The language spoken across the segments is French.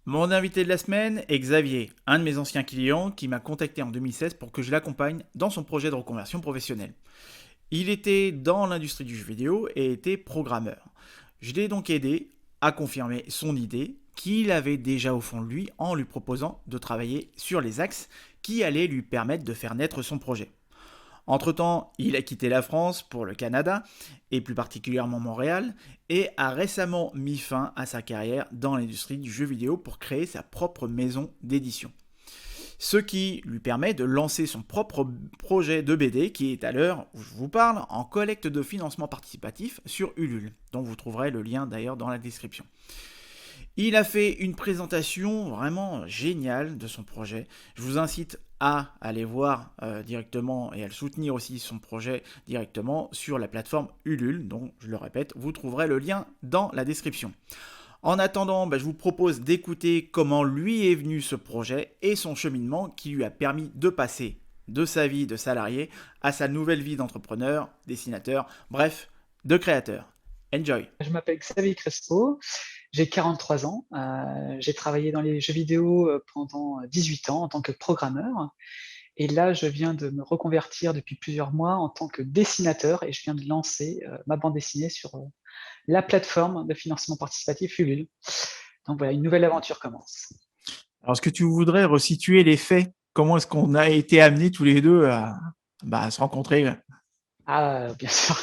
Mon invité de la semaine est Xavier, un de mes anciens clients qui m'a contacté en 2016 pour que je l'accompagne dans son projet de reconversion professionnelle. Il était dans l'industrie du jeu vidéo et était programmeur. Je l'ai donc aidé à confirmer son idée qu'il avait déjà au fond de lui en lui proposant de travailler sur les axes qui allaient lui permettre de faire naître son projet. Entre-temps, il a quitté la France pour le Canada, et plus particulièrement Montréal, et a récemment mis fin à sa carrière dans l'industrie du jeu vidéo pour créer sa propre maison d'édition. Ce qui lui permet de lancer son propre projet de BD qui est à l'heure où je vous parle en collecte de financement participatif sur Ulule, dont vous trouverez le lien d'ailleurs dans la description. Il a fait une présentation vraiment géniale de son projet. Je vous incite à aller voir directement et à le soutenir aussi son projet directement sur la plateforme Ulule, dont je le répète, vous trouverez le lien dans la description. En attendant, je vous propose d'écouter comment lui est venu ce projet et son cheminement qui lui a permis de passer de sa vie de salarié à sa nouvelle vie d'entrepreneur, dessinateur, bref, de créateur. Enjoy. Je m'appelle Xavier Crespo, j'ai 43 ans. J'ai travaillé dans les jeux vidéo pendant 18 ans en tant que programmeur. Et là, je viens de me reconvertir depuis plusieurs mois en tant que dessinateur et je viens de lancer ma bande dessinée sur la plateforme de financement participatif Ulule. Donc voilà, une nouvelle aventure commence. Alors, est-ce que tu voudrais resituer les faits? Comment est-ce qu'on a été amenés tous les deux à se rencontrer? Ah, bien sûr,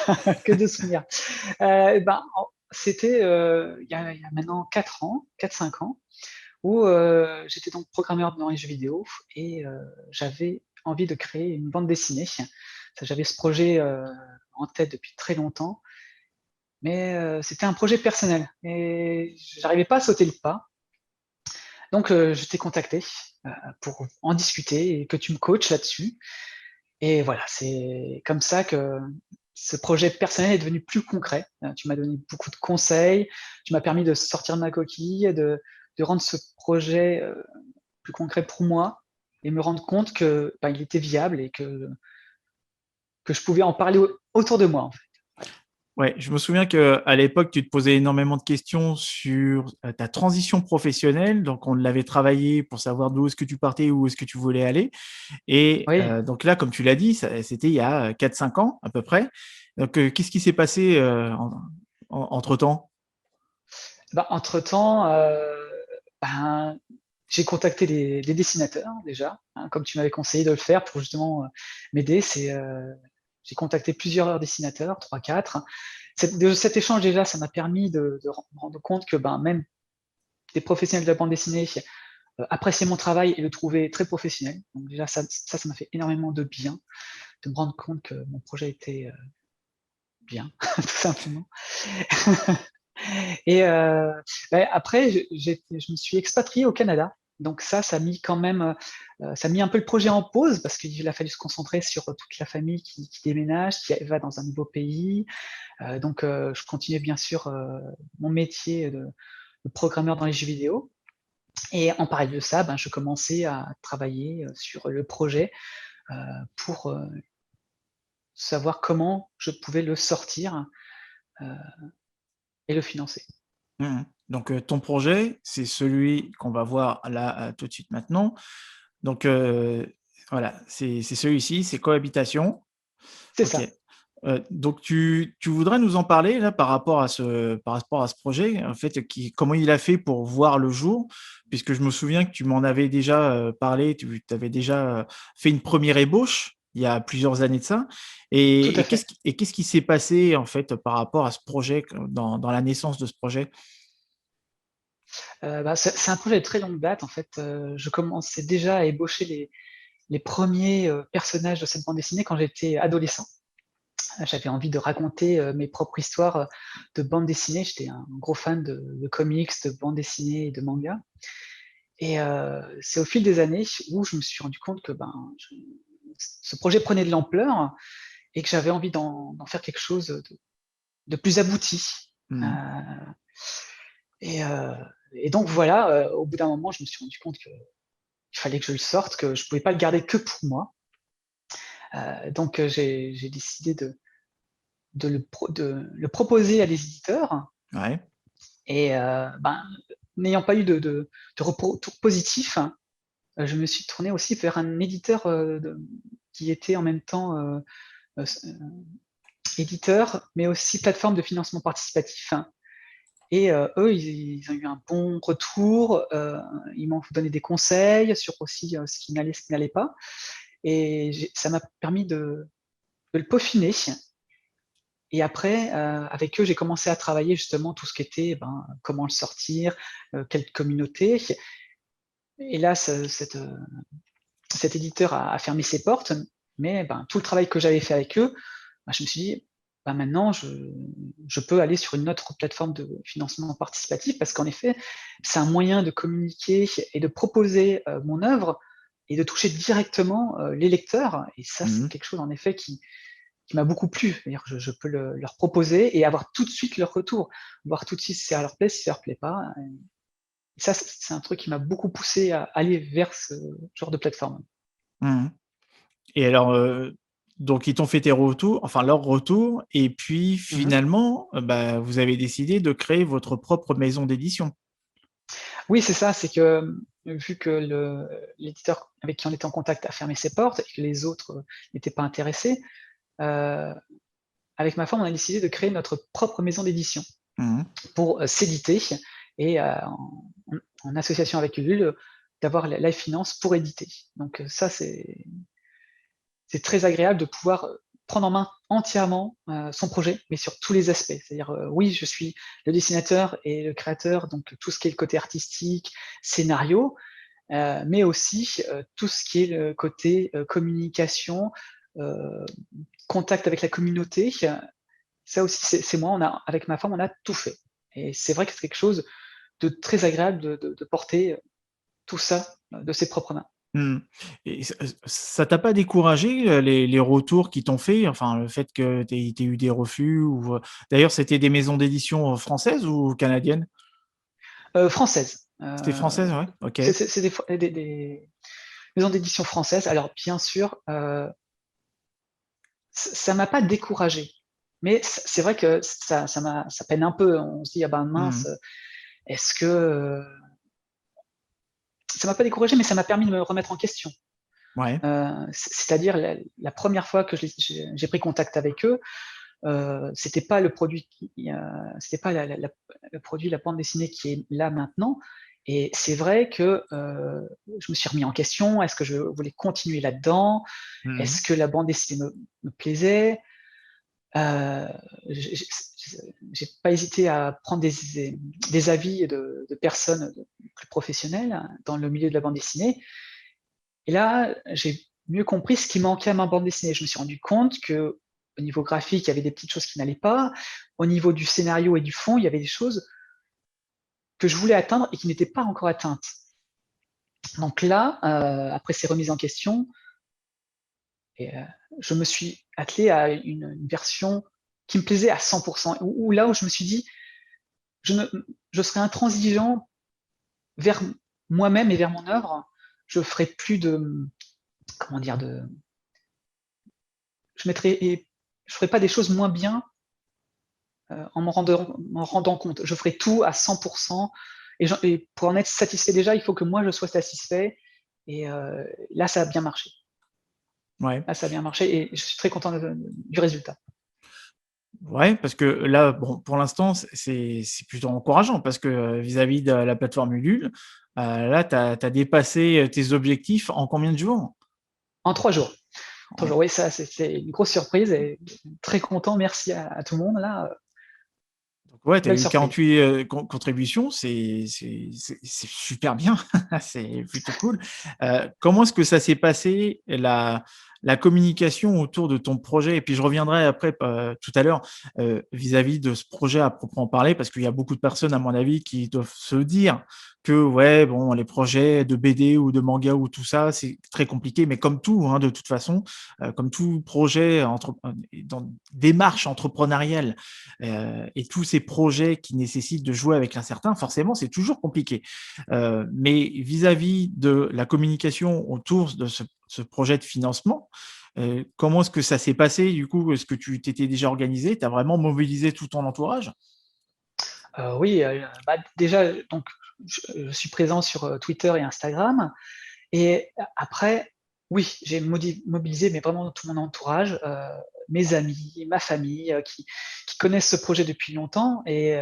que de souvenirs. C'était il y a maintenant 4 ans, 4-5 ans, où j'étais donc programmeur dans les jeux vidéo et j'avais envie de créer une bande dessinée. J'avais ce projet en tête depuis très longtemps, mais c'était un projet personnel et j'arrivais pas à sauter le pas. Donc je t'ai contacté pour en discuter et que tu me coaches là-dessus. Et voilà, c'est comme ça que ce projet personnel est devenu plus concret. Tu m'as donné beaucoup de conseils, tu m'as permis de sortir de ma coquille, de rendre ce projet plus concret pour moi et me rendre compte que il était viable et que je pouvais en parler autour de moi, en fait. Voilà. Ouais, je me souviens qu'à l'époque, tu te posais énormément de questions sur ta transition professionnelle. Donc, on l'avait travaillé pour savoir d'où est-ce que tu partais, où est-ce que tu voulais aller. Et Oui, donc là, comme tu l'as dit, c'était il y a 4-5 ans à peu près. Donc, qu'est-ce qui s'est passé entre-temps? entre-temps, ben, j'ai contacté des dessinateurs déjà, hein, comme tu m'avais conseillé de le faire pour justement m'aider. J'ai contacté plusieurs dessinateurs, 3-4. De cet échange déjà, ça m'a permis de me rendre compte que même des professionnels de la bande dessinée appréciaient mon travail et le trouvaient très professionnel. Donc déjà, ça m'a fait énormément de bien, de me rendre compte que mon projet était bien, tout simplement. Et après, je me suis expatrié au Canada. Donc ça a mis quand même, ça a mis un peu le projet en pause parce qu'il a fallu se concentrer sur toute la famille qui déménage, qui va dans un nouveau pays. Je continuais bien sûr mon métier de programmeur dans les jeux vidéo. Et en parallèle de ça, je commençais à travailler sur le projet pour savoir comment je pouvais le sortir euh, et le financer. Mhm. Donc, ton projet, c'est celui qu'on va voir là tout de suite maintenant. Donc, voilà, c'est celui-ci, c'est cohabitation. C'est Ok. ça. Donc tu voudrais nous en parler là par rapport à ce projet, en fait, comment il a fait pour voir le jour? Puisque je me souviens que tu m'en avais déjà parlé, tu avais déjà fait une première ébauche il y a plusieurs années de ça. Tout Et, à et qu'est-ce fait. qui, et qu'est-ce qui s'est passé en fait par rapport à ce projet, dans la naissance de ce projet? C'est un projet de très longue date en fait, je commençais déjà à ébaucher les 1ers personnages de cette bande dessinée quand j'étais adolescent. J'avais envie de raconter mes propres histoires de bande dessinée. J'étais un gros fan de comics, de bande dessinée et de manga. Et c'est au fil des années où je me suis rendu compte que ce projet prenait de l'ampleur et que j'avais envie d'en faire quelque chose de plus abouti. Heu Mhm. et heu et donc voilà, au bout d'un moment, je me suis rendu compte qu'il fallait que je le sorte, que je pouvais pas le garder que pour moi. J'ai décidé de le proposer à des éditeurs Ouais. et n'ayant pas eu de retour positif, je me suis tourné aussi vers un éditeur, qui était en même temps, éditeur, mais aussi plateforme de financement participatif. Et eux, ils ont eu un bon retour, ils m'ont donné des conseils sur aussi, ce qui n'allait pas, et ça m'a permis de le peaufiner. Et après, avec eux, j'ai commencé à travailler justement tout ce qui était, comment le sortir, quelle communauté. Et là, cet éditeur a fermé ses portes, mais tout le travail que j'avais fait avec eux, je me suis dit: Maintenant je peux aller sur une autre plateforme de financement participatif», parce qu'en effet, c'est un moyen de communiquer et de proposer, mon œuvre et de toucher directement, les lecteurs, et ça, c'est Mmh. quelque chose en effet qui m'a beaucoup plu. C'est-à-dire que je peux leur proposer et avoir tout de suite leur retour, voir tout de suite si ça leur plaît, si ça leur plaît pas, et ça, c'est un truc qui m'a beaucoup poussé à aller vers ce genre de plateforme. Mmh. Et alors, donc ils t'ont fait tes retours, enfin leurs retours, et puis Mmh. finalement, vous avez décidé de créer votre propre maison d'édition? Oui, c'est ça, c'est que, vu que l'éditeur avec qui on était en contact a fermé ses portes et que les autres, n'étaient pas intéressés, heu, avec ma femme, on a décidé de créer notre propre maison d'édition Mmh mh. pour, s'éditer, et en association avec Ulule, d'avoir la finance pour éditer. Donc, ça, c'est très agréable de pouvoir, prendre en main entièrement, son projet, mais sur tous les aspects. C'est-à-dire, oui, je suis le dessinateur et le créateur, donc tout ce qui est le côté artistique, scénario, mais aussi, tout ce qui est le côté, communication, heu, contact avec la communauté. Ça aussi, c'est moi, avec ma femme, on a tout fait, et c'est vrai que c'est quelque chose de très agréable de porter, tout ça, de ses propres mains. Mmh. Et ça t'a pas découragé, les retours qu'ils t'ont fait? Enfin, le fait que tu aies eu des refus ou, d'ailleurs, c'était des maisons d'édition, françaises ou canadiennes? Française, C'était française, ouais? OK. c'est des maisons d'édition françaises. Alors bien sûr, ça m'a pas découragé, mais c'est vrai que ça peine un peu. On se dit: «Ah ben Mmh mince, mh. est-ce que», ça m'a pas découragé, mais ça m'a permis de me remettre en question. Ouais. C'est-à-dire la 1re fois que j'ai pris contact avec eux, c'était pas le produit c'était pas le produit, la bande dessinée qui est là maintenant, et c'est vrai que, je me suis remis en question. Est-ce que je voulais continuer là-dedans? Mmh mh. Est-ce que la bande dessinée me plaisait? Heu, j'ai pas hésité à prendre des avis de personnes, plus professionnelles dans le milieu de la bande dessinée, et là, j'ai mieux compris ce qui manquait à ma bande dessinée. Je me suis rendu compte qu'au niveau graphique, il y avait des petites choses qui n'allaient pas. Au niveau du scénario et du fond, il y avait des choses que je voulais atteindre et qui n'étaient pas encore atteintes. Donc là, après ces remises en question, et je me suis attelé à une version qui me plaisait à 100, où là où je me suis dit: «Je ne je serai intransigeant vers moi-même et vers mon œuvre. Je ferai plus de, comment dire? Je mettrai et je ferai pas des choses moins bien, en m'en rendant compte. Je ferai tout à 100, et pour en être satisfait déjà, il faut que moi je sois satisfait, et là ça a bien marché. Ouais. Là ça a bien marché et je suis très content du résultat. Ouais, parce que là, bon, pour l'instant, c'est plutôt encourageant parce que, vis-à-vis de la plateforme Ulule, là, tu as dépassé, tes objectifs en combien de jours? En 3 jours. 3 En jours, oui, ça c'était une grosse surprise, et très content. Merci à tout le monde là, donc ouais, tu as belle eu surprise. 48, contributions, c'est super bien, c'est plutôt cool. Comment est-ce que ça s'est passé la communication autour de ton projet? Et puis je reviendrai après, tout à l'heure, vis-à-vis de ce projet à proprement parler, parce qu'il y a beaucoup de personnes, à mon avis, qui doivent se dire que, ouais, bon, les projets de BD ou de manga ou tout ça, c'est très compliqué, mais comme tout, hein, de toute façon, comme tout projet dans démarche entrepreneuriale, et tous ces projets qui nécessitent de jouer avec l'incertain, forcément, c'est toujours compliqué. Mais vis-à-vis de la communication autour de ce projet de financement, comment est-ce que ça s'est passé du coup? Est-ce que tu t'étais déjà organisé? Tu as vraiment mobilisé tout ton entourage? Oui, déjà, donc je suis présent sur, Twitter et Instagram et après, oui, j'ai mobilisé, mais vraiment tout mon entourage, mes amis, ma famille, qui connaissent ce projet depuis longtemps et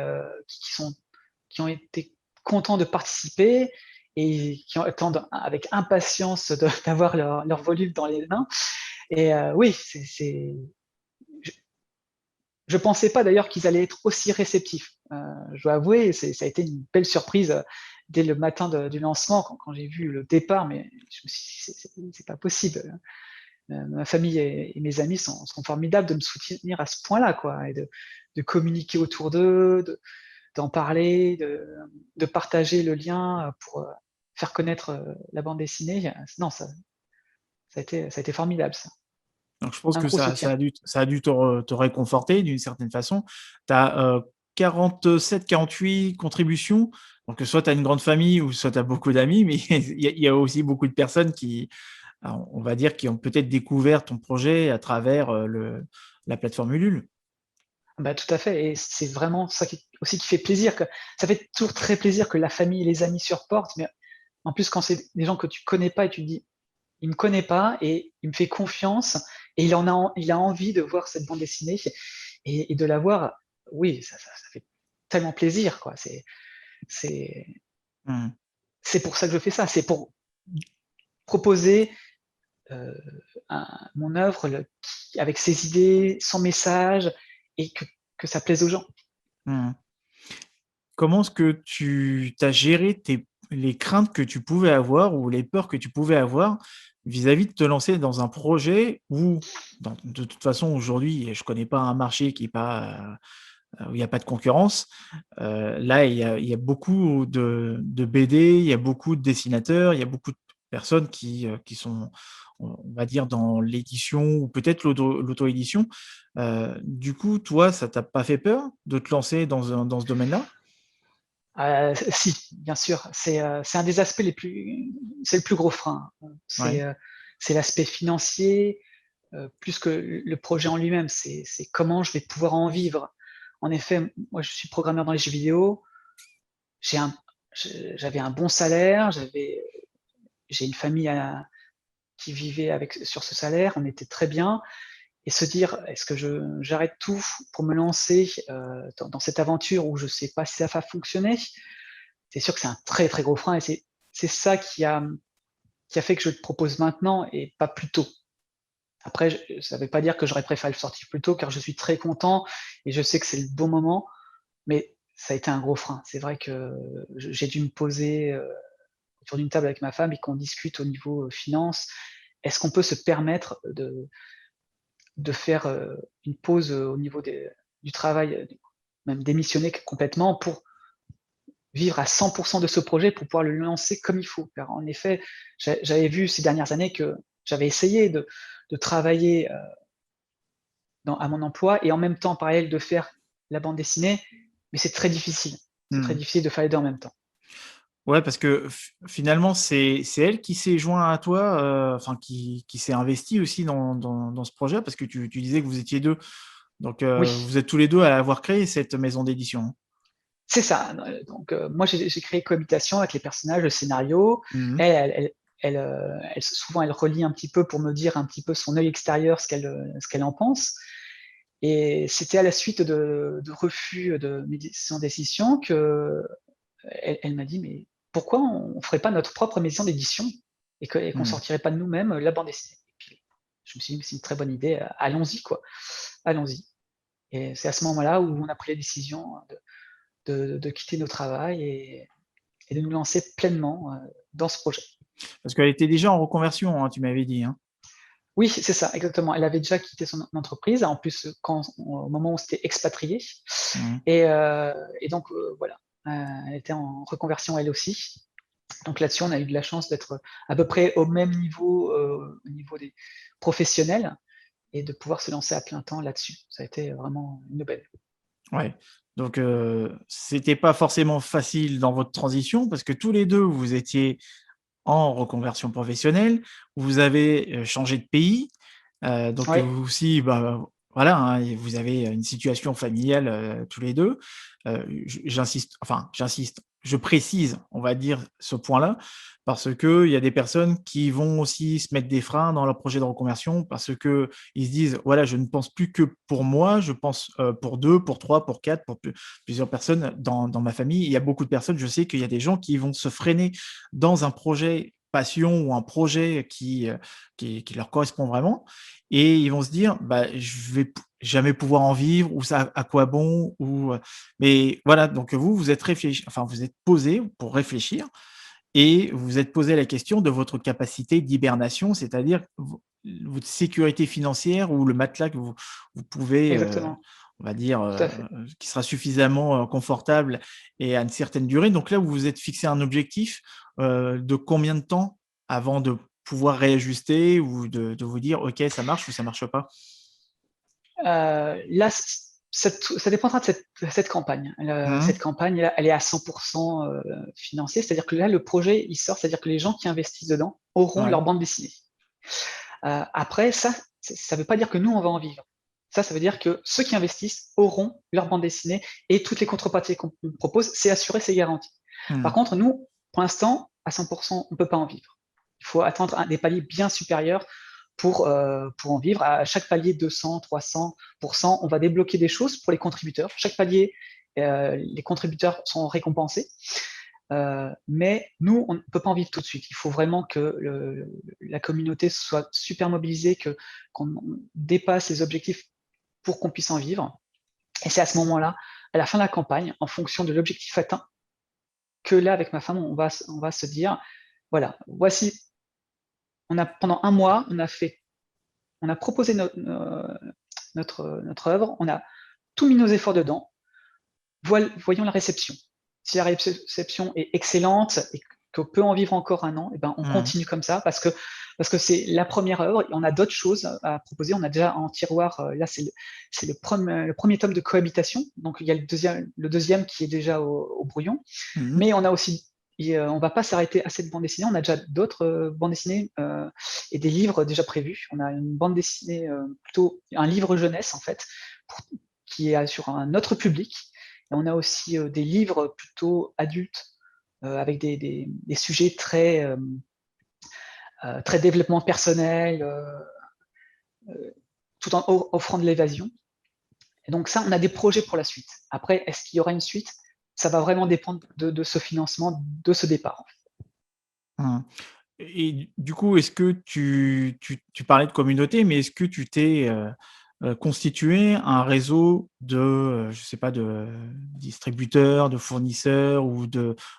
qui ont été contents de participer et qui attendent avec impatience d'avoir leur volume dans les mains et oui, c'est je pensais pas d'ailleurs qu'ils allaient être aussi réceptifs. Je dois avouer, ça a été une belle surprise, dès le matin du lancement quand j'ai vu le départ, mais je me suis dit: C'est pas possible, ma famille et mes amis sont formidables de me soutenir à ce point-là, quoi et de communiquer autour d'eux, d'en parler, de partager le lien, pour, faire connaître, la bande dessinée. Non, ça a été formidable ça. Donc je pense Un que gros soutien. ça a dû te réconforter d'une certaine façon. Tu as, 47-48 contributions, donc soit tu as une grande famille ou soit tu as beaucoup d'amis, mais il y a aussi beaucoup de personnes qui, alors on va dire, qui ont peut-être découvert ton projet à travers, la plateforme Ulule. Bah, tout à fait et c'est vraiment ça qui aussi qui fait plaisir, que ça fait toujours très plaisir que la famille et les amis supportent, mais en plus quand c'est des gens que tu connais pas et tu te dis: «Il me connaît pas et il me fait confiance et il a envie de voir cette bande dessinée» et de la voir, oui, ça fait tellement plaisir, quoi. C'est Mmh. c'est pour ça que je fais ça, c'est pour proposer, heu, mon œuvre avec ses idées, son message et que ça plaise aux gens. Mmh. Comment est-ce que tu as géré les craintes que tu pouvais avoir ou les peurs que tu pouvais avoir vis-à-vis de te lancer dans un projet où, de toute façon, aujourd'hui, je connais pas un marché qui est pas, où il y a pas de concurrence. Là, il y a beaucoup de BD, il y a beaucoup de dessinateurs, il y a beaucoup de personnes qui sont, on va dire, dans l'édition ou peut-être l'auto-édition. Du coup, toi, ça t'a pas fait peur de te lancer dans ce domaine-là? Si, bien sûr, c'est un des aspects les plus c'est le plus gros frein, Ouais. c'est l'aspect financier, plus que le projet en lui-même, c'est comment je vais pouvoir en vivre. En effet, moi je suis programmeur dans les jeux vidéo, j'ai un j'avais un bon salaire, j'ai une famille qui vivait sur ce salaire, on était très bien et se dire: «Est-ce que j'arrête tout pour me lancer, dans cette aventure où je sais pas si ça va fonctionner?» C'est sûr que c'est un très, très gros frein et c'est ça qui a fait que je le propose maintenant et pas plus tôt. Après, ça veut pas dire que j'aurais préféré le sortir plus tôt car je suis très content et je sais que c'est le bon moment, mais ça a été un gros frein. C'est vrai que j'ai dû me poser, autour d'une table avec ma femme et qu'on discute au niveau, finances. Est-ce qu'on peut se permettre de faire, une pause, au niveau du travail, même démissionner complètement pour vivre à 100 de ce projet pour pouvoir le lancer comme il faut. Car en effet, j'avais vu ces dernières années que j'avais essayé de travailler, à mon emploi et en même temps, en parallèle, de faire la bande dessinée, mais c'est très difficile. C'est très Mmh. difficile de faire les 2 en même temps. Ouais, parce que finalement, c'est elle qui s'est joint à toi, enfin qui s'est investie aussi dans ce projet? Parce que tu disais que vous étiez 2, donc Oui, vous êtes tous les 2 à avoir créé cette maison d'édition? c'est ça, donc moi j'ai créé cohabitation avec les personnages, le scénario. Mmh mh. Souvent elle relit un petit peu pour me dire un petit peu son œil extérieur ce qu'elle en pense. Et c'était à la suite de refus de mes maisons d'édition qu'elle m'a dit: «Mais pourquoi on ferait pas notre propre maison d'édition et qu'on Mmh. sortirait pas de nous-mêmes, la bande dessinée?» Et puis je me suis dit: «Mais c'est une très bonne idée, allons-y quoi, allons-y» et c'est à ce moment-là où on a pris la décision de quitter nos travails et de nous lancer pleinement, dans ce projet. Parce qu'elle était déjà en reconversion, hein, tu m'avais dit, hein? Oui, c'est ça, exactement. Elle avait déjà quitté son entreprise, en plus, au moment où on s'était expatriés Mmh. et donc voilà, elle était en reconversion elle aussi. Donc là-dessus, on a eu de la chance d'être à peu près au même niveau, au niveau des professionnels et de pouvoir se lancer à plein temps là-dessus. Ça a été vraiment une aubaine. Ouais, donc c'était pas forcément facile dans votre transition parce que tous les 2 vous étiez en reconversion professionnelle, vous avez, changé de pays, donc Oui, vous aussi, bah, voilà, hein, et vous avez une situation familiale, tous les 2. J'insiste, enfin j'insiste, je précise, on va dire, ce point-là, parce qu'il y a des personnes qui vont aussi se mettre des freins dans leur projet de reconversion parce qu'ils se disent, voilà, je ne pense plus que pour moi, je pense pour deux, pour trois, pour quatre, pour plusieurs personnes dans ma famille. Il y a beaucoup de personnes, je sais qu'il y a des gens qui vont se freiner dans un projet passion ou un projet qui leur correspond vraiment et ils vont se dire, bah, je vais jamais pouvoir en vivre ou ça à quoi bon ou mais voilà, donc vous, vous êtes réfléchi enfin, vous êtes posé pour réfléchir et vous vous êtes posé la question de votre capacité d'hibernation, c'est-à-dire votre sécurité financière ou le matelas que vous pouvez, Exactement, on va dire, tout à fait. qui sera suffisamment, confortable et à une certaine durée. Donc là, vous vous êtes fixé un objectif, de combien de temps avant de pouvoir réajuster ou de vous dire: «OK, ça marche» ou «Ça marche pas»? Là, ça dépendra de cette campagne. Mmh. Cette campagne là, elle est à 100 financier, c'est-à-dire que là, le projet, il sort, c'est-à-dire que les gens qui investissent dedans auront Ouais. leur bande dessinée. Après ça veut pas dire que nous, on va en vivre. Ça veut dire que ceux qui investissent auront leur bande dessinée et toutes les contreparties qu'on propose, c'est assuré, c'est garanti. Par Mmh. contre, nous, pour l'instant, à 100 on peut pas en vivre. Il faut attendre des paliers bien supérieurs pour en vivre. À chaque palier 200, 300 on va débloquer des choses pour les contributeurs. Chaque palier, les contributeurs sont récompensés. Mais nous, on ne peut pas en vivre tout de suite. Il faut vraiment que la communauté soit super mobilisée, qu'on dépasse les objectifs pour qu'on puisse en vivre. Et c'est à ce moment-là, à la fin de la campagne, en fonction de l'objectif atteint, que là, avec ma femme, on va se dire, voilà, voici, pendant un mois, on a proposé notre œuvre, on a tout mis nos efforts dedans, voyons la réception. Si la réception est excellente et qu'on peut en vivre encore un an, et ben on Mmh. continue comme ça parce que c'est la première œuvre et on a d'autres choses à proposer. On a déjà en tiroir, là c'est le premier tome de Cohabitation, donc il y a le deuxième qui est déjà au brouillon, Mmh mh. mais on a aussi on va pas s'arrêter à cette bande dessinée. On a déjà d'autres bandes dessinées et des livres déjà prévus. On a une bande dessinée plutôt un livre jeunesse en fait, pour, qui est sur un autre public. Et on a aussi des livres plutôt adultes avec des sujets très développement personnel, tout en offrant de l'évasion. Et donc ça, on a des projets pour la suite. Après, est-ce qu'il y aura une suite? Ça va vraiment dépendre de ce financement, de ce départ. Mmh. Et du coup, est-ce que tu parlais de communauté, mais est-ce que tu t'es, constitué un réseau de, je sais pas, de distributeurs, de fournisseurs ou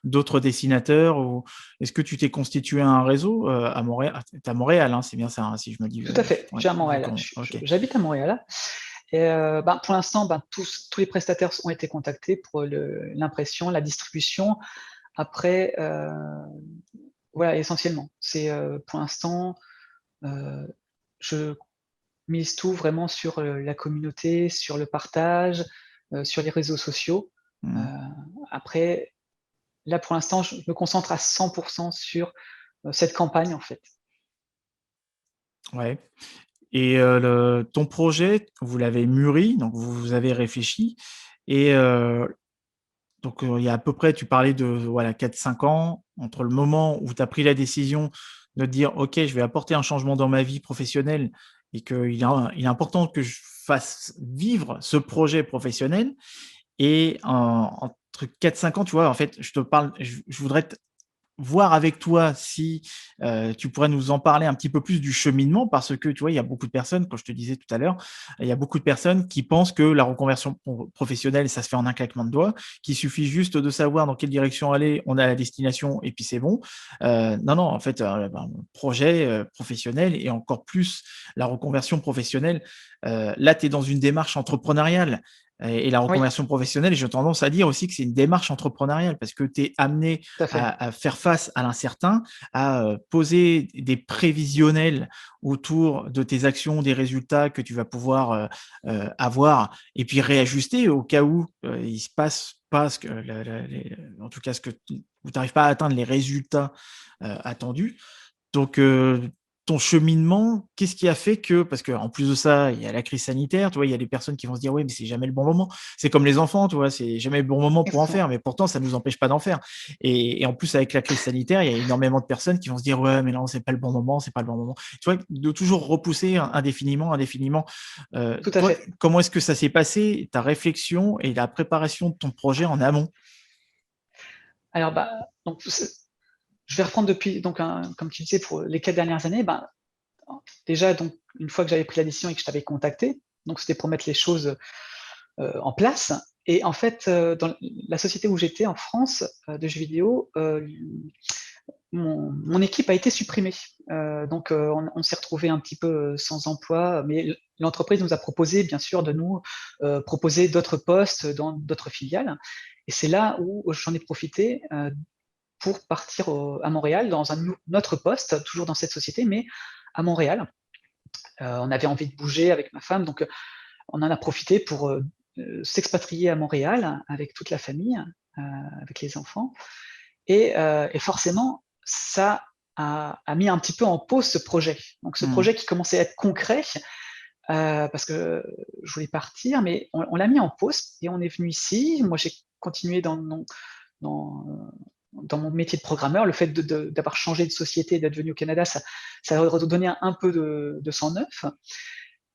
d'autres dessinateurs ou est-ce que tu t'es constitué un réseau, à Montréal? Ah, tu es à Montréal, hein, c'est bien ça, hein, si je me dis, Tout à fait, ouais, je vis à vu Montréal. qu'on OK. J'habite à Montréal et ben, pour l'instant, ben, tous les prestataires ont été contactés pour l'impression, la distribution. Après, voilà, essentiellement, c'est, pour l'instant, heu, je mise tout vraiment sur, la communauté, sur le partage, sur les réseaux sociaux. Heu, Mmh. après, là, pour l'instant, je me concentre à 100 sur, cette campagne, en fait. Ouais. Et ton projet, vous l'avez mûri, donc vous avez réfléchi et donc, il y a à peu près, tu parlais de voilà 4-5 ans entre le moment où tu as pris la décision de te dire: «OK, je vais apporter un changement dans ma vie professionnelle et qu'il est important que je fasse vivre ce projet professionnel» et entre 4-5 ans, tu vois, en fait, je te parle je voudrais voir avec toi si, tu pourrais nous en parler un petit peu plus du cheminement parce que, tu vois, il y a beaucoup de personnes, comme je te disais tout à l'heure, il y a beaucoup de personnes qui pensent que la reconversion professionnelle, ça se fait en un claquement de doigts, qu'il suffit juste de savoir dans quelle direction aller, on a la destination et puis c'est bon. Non, non, en fait, ben, projet, professionnel et encore plus la reconversion professionnelle, là, tu es dans une démarche entrepreneuriale et la Oui, reconversion professionnelle, j'ai tendance à dire aussi que c'est une démarche entrepreneuriale parce que tu es amené tout à fait. à faire face à l'incertain, à, poser des prévisionnels autour de tes actions, des résultats que tu vas pouvoir, avoir et puis réajuster au cas où, il se passe pas ce que en tout cas ce que tu où tu arrives pas à atteindre les résultats, attendus. Donc, ton cheminement, qu'est-ce qui a fait que, parce qu'en plus de ça, il y a la crise sanitaire, tu vois, il y a des personnes qui vont se dire, oui, mais c'est jamais le bon moment. C'est comme les enfants, tu vois, c'est jamais le bon moment pour en Exactement. faire, mais pourtant, ça ne nous empêche pas d'en faire. Et en plus, avec la crise sanitaire, il y a énormément de personnes qui vont se dire, ouais, mais non, c'est pas le bon moment, c'est pas le bon moment. Tu vois, de toujours repousser indéfiniment, indéfiniment. Tout à Toi, fait. comment est-ce que ça s'est passé, ta réflexion et la préparation de ton projet en amont? Alors, bah, donc je vais reprendre depuis donc comme tu disais pour les 4 dernières années, ben, déjà donc une fois que j'avais pris la décision et que je t'avais contacté, donc c'était pour mettre les choses, en place et en fait, dans la société où j'étais en France, de jeux vidéo, mon équipe a été supprimée. Donc on s'est retrouvé un petit peu, sans emploi, mais l'entreprise nous a proposé bien sûr de nous, proposer d'autres postes dans d'autres filiales et c'est là où j'en ai profité, pour partir à Montréal dans un autre poste, toujours dans cette société, mais à Montréal. On avait envie de bouger avec ma femme, donc on en a profité pour s'expatrier à Montréal avec toute la famille, euh, avec les enfants. Et forcément, ça a mis un petit peu en pause ce projet. Donc ce Mmh. projet qui commençait à être concret, parce que je voulais partir, mais on l'a mis en pause et on est venu ici. Moi, j'ai continué dans, dans mon métier de programmeur. Le fait d'avoir changé de société, d'être venu au Canada, ça a redonné un peu de sang neuf.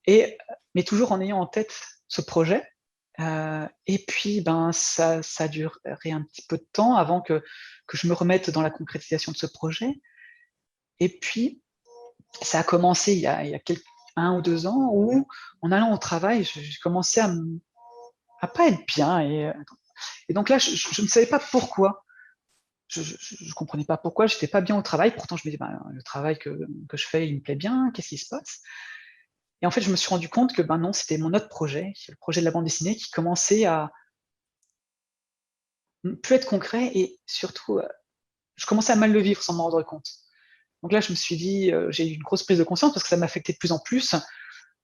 Mais toujours en ayant en tête ce projet. Et puis, ben, ça a duré un petit peu de temps avant que je me remette dans la concrétisation de ce projet. Et puis, ça a commencé il y a 1 ou 2 ans où, en allant au travail, j'ai commencé à pas être bien et donc là, je ne savais pas pourquoi. Je comprenais pas pourquoi, j'étais pas bien au travail. Pourtant, je me dis: «Ben, le travail que je fais, il me plaît bien, qu'est-ce qui se passe?» Et en fait, je me suis rendu compte que, ben, non, c'était mon autre projet, le projet de la bande dessinée qui commençait à plus être concret et surtout, je commençais à mal le vivre sans m'en rendre compte. Donc là, je me suis dit, j'ai eu une grosse prise de conscience parce que ça m'affectait de plus en plus,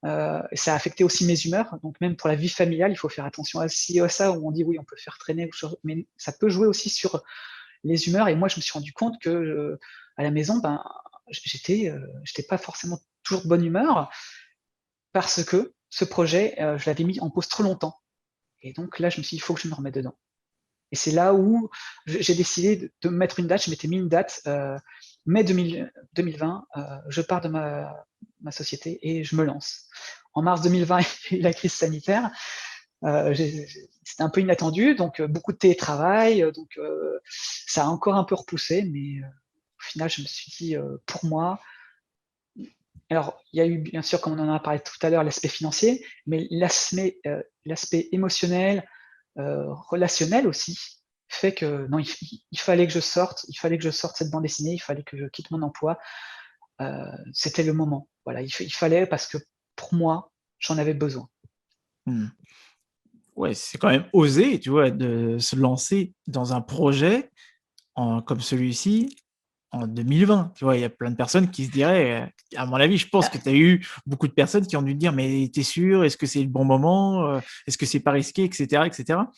et ça a affecté aussi mes humeurs. Donc même pour la vie familiale, il faut faire attention à ci, à ça, où on dit: «Oui, on peut faire traîner», mais ça peut jouer aussi sur les humeurs et moi, je me suis rendu compte que, à la maison, ben, j'étais pas forcément toujours de bonne humeur parce que ce projet, je l'avais mis en pause trop longtemps et donc là, je me suis dit: «Il faut que je me remette dedans». Et c'est là où j'ai décidé de me mettre une date. Je m'étais mis une date, mai 2020, je pars de ma société et je me lance. En mars 2020, il y a eu la crise sanitaire, c'était un peu inattendu, donc beaucoup de télétravail, donc ça a encore un peu repoussé, mais au final, je me suis dit, pour moi alors il y a eu bien sûr, comme on en a parlé tout à l'heure, l'aspect financier, mais l'aspect émotionnel, relationnel aussi, fait que non, il fallait que je sorte, il fallait que je sorte cette bande dessinée, il fallait que je quitte mon emploi, c'était le moment. Voilà, il fallait parce que pour moi, j'en avais besoin. Mmh. Ouais, c'est quand même osé, tu vois, de se lancer dans un projet comme celui-ci en 2020, tu vois? Il y a plein de personnes qui se diraient, à mon avis, je pense que tu as eu beaucoup de personnes qui ont dû te dire: «Mais tu es sûr? Est-ce que c'est le bon moment? Est-ce que c'est pas risqué?» et cetera, et cetera.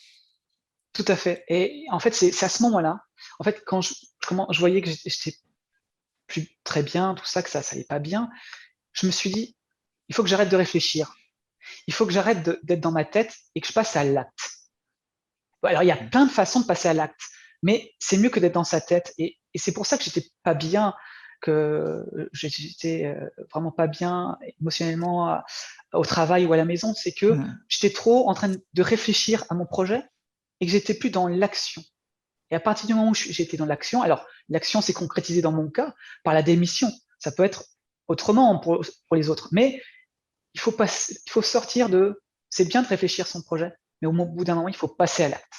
Tout à fait et en fait, c'est à ce moment-là, en fait, quand je voyais que j'étais plus très bien, tout ça, que ça allait pas bien, je me suis dit: «Il faut que j'arrête de réfléchir. Il faut que j'arrête d'être dans ma tête et que je passe à l'acte». Bah, alors il y a plein de façons de passer à l'acte, mais c'est mieux que d'être dans sa tête et c'est pour ça que j'étais pas bien, que j'étais, vraiment pas bien émotionnellement au travail ou à la maison. C'est que Mmh. j'étais trop en train de réfléchir à mon projet et que j'étais plus dans l'action et à partir du moment où j'étais dans l'action, alors l'action s'est concrétisée dans mon cas par la démission. Ça peut être autrement pour les autres, mais il faut sortir de c'est bien de réfléchir son projet, mais au bout d'un moment, il faut passer à l'acte.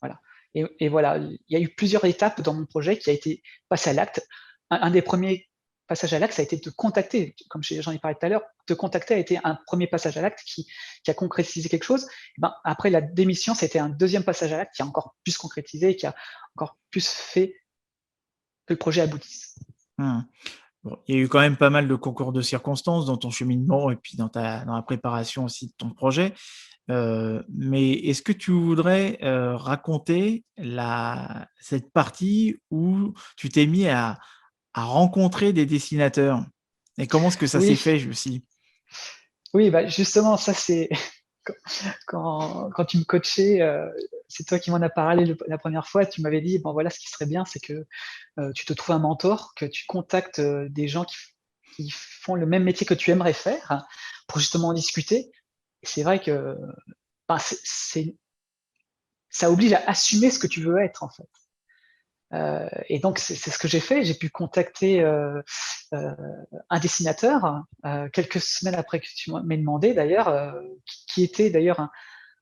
Voilà et voilà, il y a eu plusieurs étapes dans mon projet qui a été passé à l'acte. Un des premiers passages à l'acte, ça a été de te contacter, comme j'en ai parlé tout à l'heure. Te contacter a été un premier passage à l'acte qui a concrétisé quelque chose. Et ben, après la démission, c'était un deuxième passage à l'acte qui a encore plus concrétisé et qui a encore plus fait que le projet aboutisse. Mmh. Bon, il y a eu quand même pas mal de concours de circonstances dans ton cheminement et puis dans la préparation aussi de ton projet. Mais est-ce que tu voudrais, raconter cette partie où tu t'es mis à rencontrer des dessinateurs? Et comment est-ce que ça s'est Oui, fait aussi? oui, bah, justement, ça c'est quand quand tu me coachais, c'est toi qui m'en as parlé la première fois. Tu m'avais dit: «Bon voilà, ce qui serait bien, c'est que, tu te trouves un mentor, que tu contactes, des gens qui font le même métier que tu aimerais faire, pour justement en discuter». Et c'est vrai que, bah, ça oblige à assumer ce que tu veux être, en fait. Et donc c'est ce que j'ai fait. J'ai pu contacter, heu, un dessinateur, quelques semaines après que tu m'aies demandé d'ailleurs, qui était d'ailleurs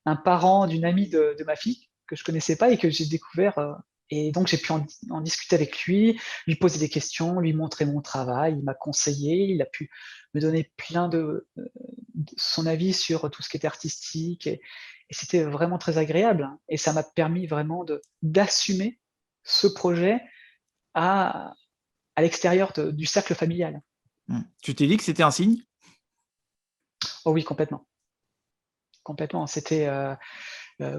un parent d'une amie de ma fille, que je connaissais pas et que j'ai découvert, et donc j'ai pu en discuter avec lui poser des questions, lui montrer mon travail. Il m'a conseillé, il a pu me donner plein de son avis sur tout ce qui était artistique, et c'était vraiment très agréable, hein, et ça m'a permis vraiment d'assumer ce projet à à l'extérieur du cercle familial. Mmh. Tu t'es dit que c'était un signe? Oh oui, complètement, complètement. C'était,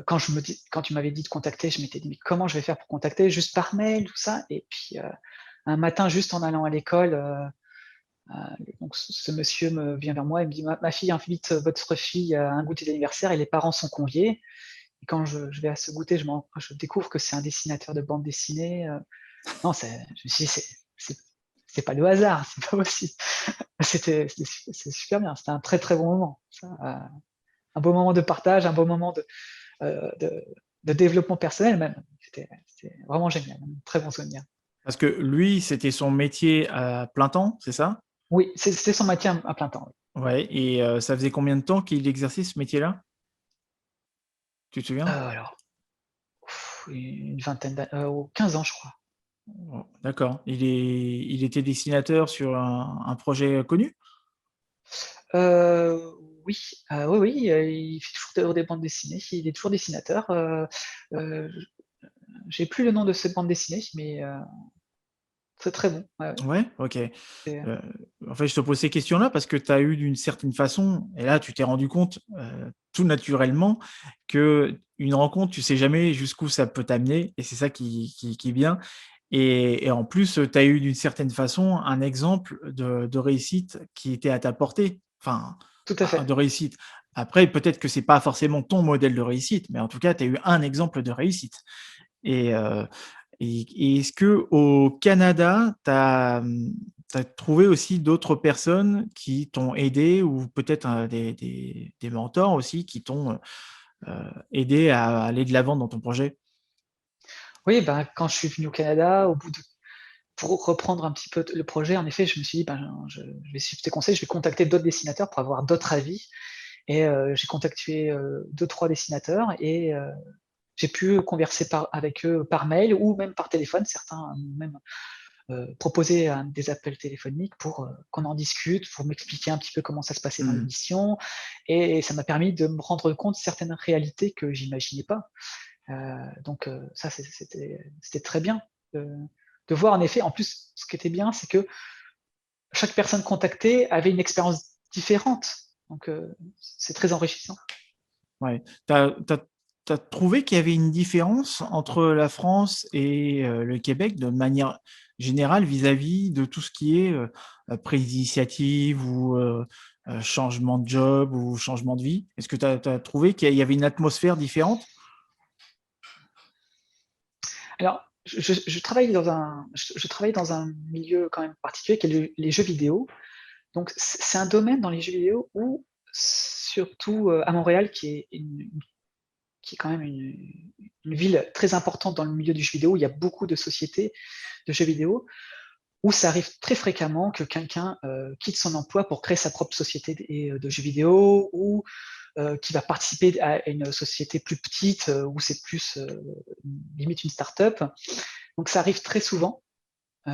quand tu m'avais dit de contacter, je m'étais dit: «Mais comment je vais faire pour contacter? Juste par mail, tout ça?» Et puis, un matin, juste en allant à l'école, donc ce monsieur me vient vers moi et me dit: «Ma fille invite votre fille à un goûter d'anniversaire et les parents sont conviés». Et quand je vais à ce goûter, je découvre que c'est un dessinateur de bande dessinée, non, je me suis dit: C'est c'est pas le hasard, c'est pas possible». C'est super bien, c'était un très, très bon moment. Ça, un beau moment de partage, un beau moment heu, de de développement personnel même. C'était vraiment génial, un très bon souvenir. Parce que lui, c'était son métier à plein temps, c'est ça? Oui, c'était son métier à plein temps, oui. Ouais et ça faisait combien de temps qu'il exerçait ce métier-là? Tu te souviens? Alors, une vingtaine ou 15 ans, je crois. Oh, d'accord. Il était dessinateur sur un projet connu? Heu, oui, oui, oui, il fait toujours des bandes dessinées, il est toujours dessinateur, heu, j'ai plus le nom de cette bande dessinée, mais très, très bon, ouais, ouais. Ouais, OK. C'est Heu, en fait, je te pose ces questions-là parce que tu as eu d'une certaine façon et là, tu t'es rendu compte, tout naturellement qu'une rencontre, tu sais jamais jusqu'où ça peut t'amener et c'est ça qui est bien et en plus, tu as eu d'une certaine façon un exemple de réussite qui était à ta portée. Enfin, tout à de fait. réussite. Après, peut-être que c'est pas forcément ton modèle de réussite, mais en tout cas, tu as eu un exemple de réussite et et est-ce qu'au Canada, tu as, trouvé aussi d'autres personnes qui t'ont aidé ou peut-être, des mentors aussi qui t'ont, aidé à aller de l'avant dans ton projet? Oui, ben, quand je suis venu au Canada, pour reprendre un petit peu le projet, en effet, je me suis dit: «Ben, je vais suivre tes conseils, je vais contacter d'autres dessinateurs pour avoir d'autres avis». Et j'ai contacté, 2-3 dessinateurs, et j'ai pu converser avec eux par mail ou même par téléphone. Certains m'ont même, proposé des appels téléphoniques pour, qu'on en discute, pour m'expliquer un petit peu comment ça se passait dans Mmh. l'édition, et ça m'a permis de me rendre compte de certaines réalités que j'imaginais pas. Donc ça c'était très bien de voir, en effet. En plus, ce qui était bien, c'est que chaque personne contactée avait une expérience différente, donc c'est très enrichissant. Ouais. Tu as trouvé qu'il y avait une différence entre la France et le Québec de manière générale vis-à-vis de tout ce qui est, prise d'initiative ou changement de job ou changement de vie? Est-ce que tu as trouvé qu'il y avait une atmosphère différente? Alors, je travaille dans un milieu quand même particulier qui est les jeux vidéo. Donc c'est un domaine dans les jeux vidéo où, surtout, à Montréal, qui est quand même une ville très importante dans le milieu du jeu vidéo, où il y a beaucoup de sociétés de jeux vidéo, où ça arrive très fréquemment que quelqu'un, quitte son emploi pour créer sa propre société de jeux vidéo, ou qui va participer à une société plus petite, où c'est plus, limite une start-up. Donc ça arrive très souvent. Heu,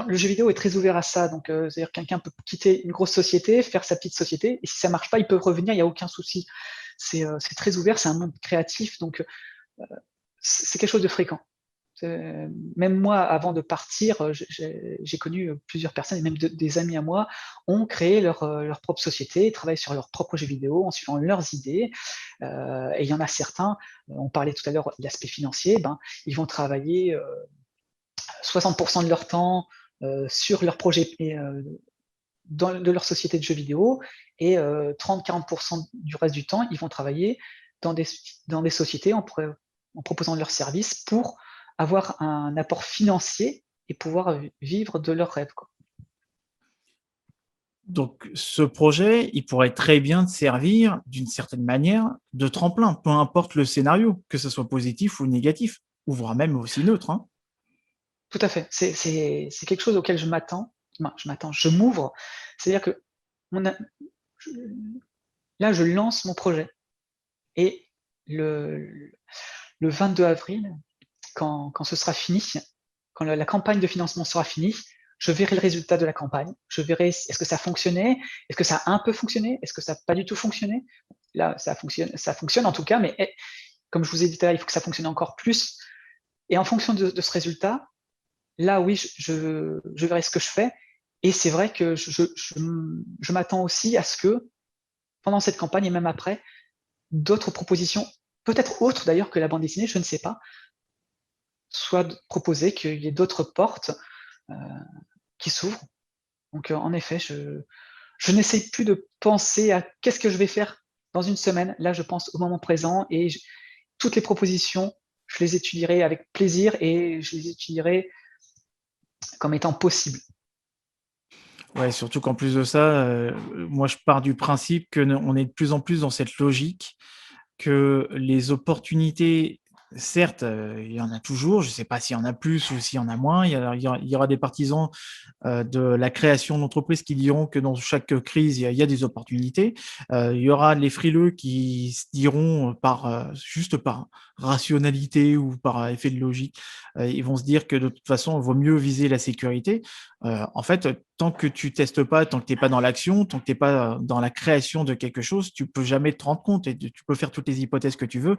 le jeu vidéo est très ouvert à ça, donc c'est-à-dire quelqu'un peut quitter une grosse société, faire sa petite société, et si ça marche pas, ils peuvent revenir, il y a aucun souci. C'est très ouvert, c'est un monde créatif, donc c'est quelque chose de fréquent. Même moi, avant de partir, j'ai connu, plusieurs personnes, et même des amis à moi ont créé leur propre société, travaillent sur leurs propres jeux vidéo en suivant leurs idées. Et il y en a certains, on parlait tout à l'heure de l'aspect financier, ben, ils vont travailler, 60 de leur temps, sur leur projet de leur société de jeux vidéo et 30-40% du reste du temps, ils vont travailler dans des sociétés en proposant leurs services pour avoir un apport financier et pouvoir vivre de leurs rêves, quoi. Donc, ce projet, il pourrait très bien te servir, d'une certaine manière, de tremplin, peu importe le scénario, que ce soit positif ou négatif, ou voire même aussi neutre, hein. Tout à fait. C'est quelque chose auquel je m'ouvre. C'est-à-dire que mon a je là, je lance mon projet et le le 22 avril, quand ce sera fini, quand la campagne de financement sera finie, je verrai le résultat de la campagne. Je verrai est-ce que ça a fonctionné? Est-ce que ça a un peu fonctionné? Est-ce que ça a pas du tout fonctionné? Là, ça fonctionne en tout cas, mais comme je vous ai dit tout à l'heure, il faut que ça fonctionne encore plus et en fonction de ce résultat, là oui, je verrai ce que je fais et c'est vrai que je m'attends aussi à ce que, pendant cette campagne et même après, d'autres propositions, peut-être autres d'ailleurs que la bande dessinée, je ne sais pas, soient proposées, qu'il y ait d'autres portes, heu, qui s'ouvrent. Donc, en effet, je n'essaye plus de penser à qu'est-ce que je vais faire dans une semaine. Là, je pense au moment présent et toutes les propositions, je les étudierai avec plaisir et je les étudierai comme étant possibles. Ouais, surtout qu'en plus de ça, moi je pars du principe que on est de plus en plus dans cette logique que les opportunités, certes, il y en a toujours, je ne sais pas s'il y en a plus ou s'il y en a moins, il y aura des partisans de la création d'entreprises qui diront que dans chaque crise, il y a des opportunités. Il y aura les frileux qui se diront juste par rationalité ou par effet de logique, ils vont se dire que de toute façon, il vaut mieux viser la sécurité. En fait, tant que tu testes pas, tant que tu n'es pas dans l'action, tant que tu n'es pas dans la création de quelque chose, tu peux jamais te rendre compte et tu peux faire toutes les hypothèses que tu veux.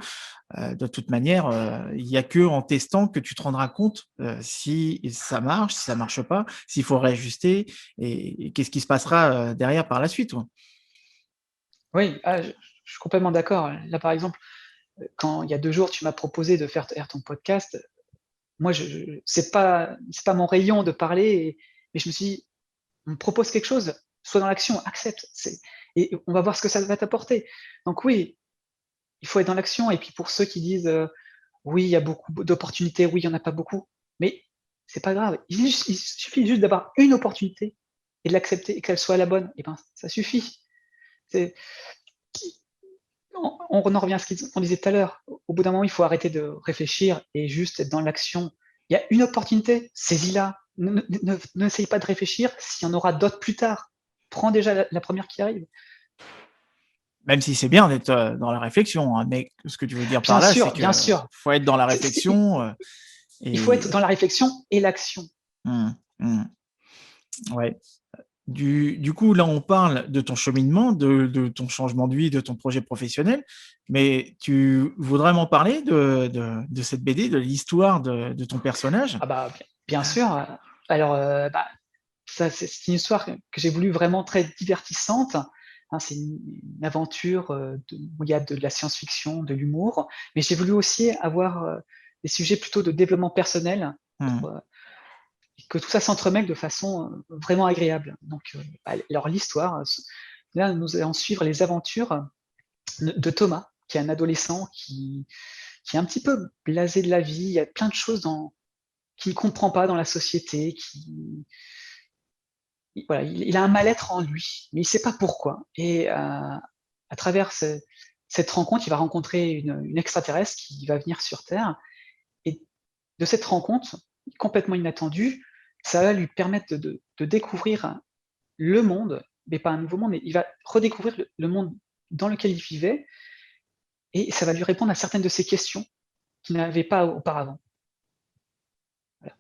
De toute manière, il y a que en testant que tu te rendras compte, si ça marche, si ça marche pas, s'il faut réajuster et qu'est-ce qui se passera, derrière par la suite, ouais. Oui, je suis complètement d'accord. Là, par exemple, quand il y a 2 jours, tu m'as proposé de faire ton podcast, moi, c'est pas mon rayon de parler mais je me suis dit: «On me propose quelque chose, sois dans l'action, accepte». Et on va voir ce que ça va t'apporter. Donc oui, il faut être dans l'action et puis pour ceux qui disent, «Oui, il y a beaucoup d'opportunités, oui, il y en a pas beaucoup», mais c'est pas grave. Il suffit juste d'avoir une opportunité et de l'accepter et qu'elle soit la bonne et ben, ça suffit. C'est on en revient à qu'on disait tout à l'heure. Au bout d'un moment, il faut arrêter de réfléchir et juste être dans l'action. Il y a une opportunité, saisis-la. N'essaye pas de réfléchir s'il y en aura d'autres plus tard. Prends déjà la 1re qui arrive. Même si c'est bien d'être, dans la réflexion, hein, mais ce que tu veux dire par là, c'est Bien que sûr, faut être dans la c'est réflexion, il faut être et dans la réflexion et l'action. mmh, mmh, ouais. Du coup, là, on parle de ton cheminement, de ton changement de vie, de ton projet professionnel, mais tu voudrais m'en parler de cette BD, de l'histoire de ton personnage? Ah bah, bien sûr, alors, bah, ça c'est une histoire que j'ai voulu vraiment très divertissante, hein. C'est une aventure, où il y a de la science-fiction, de l'humour, mais j'ai voulu aussi avoir, des sujets plutôt de développement personnel Mmh. pour, que tout ça s'entremêle de façon, vraiment agréable. Donc, alors l'histoire, là, nous allons suivre les aventures de Thomas, qui est un adolescent qui est un petit peu blasé de la vie. Il y a plein de choses qu'il ne comprend pas dans la société, voilà, il a un mal-être en lui, mais il ne sait pas pourquoi. Et à travers cette rencontre, il va rencontrer une extraterrestre qui va venir sur Terre. Et de cette rencontre, complètement inattendue, ça va lui permettre de découvrir le monde, mais pas un nouveau monde, mais il va redécouvrir le monde dans lequel il vivait, et ça va lui répondre à certaines de ses questions qu'il n'avait pas auparavant. Voilà.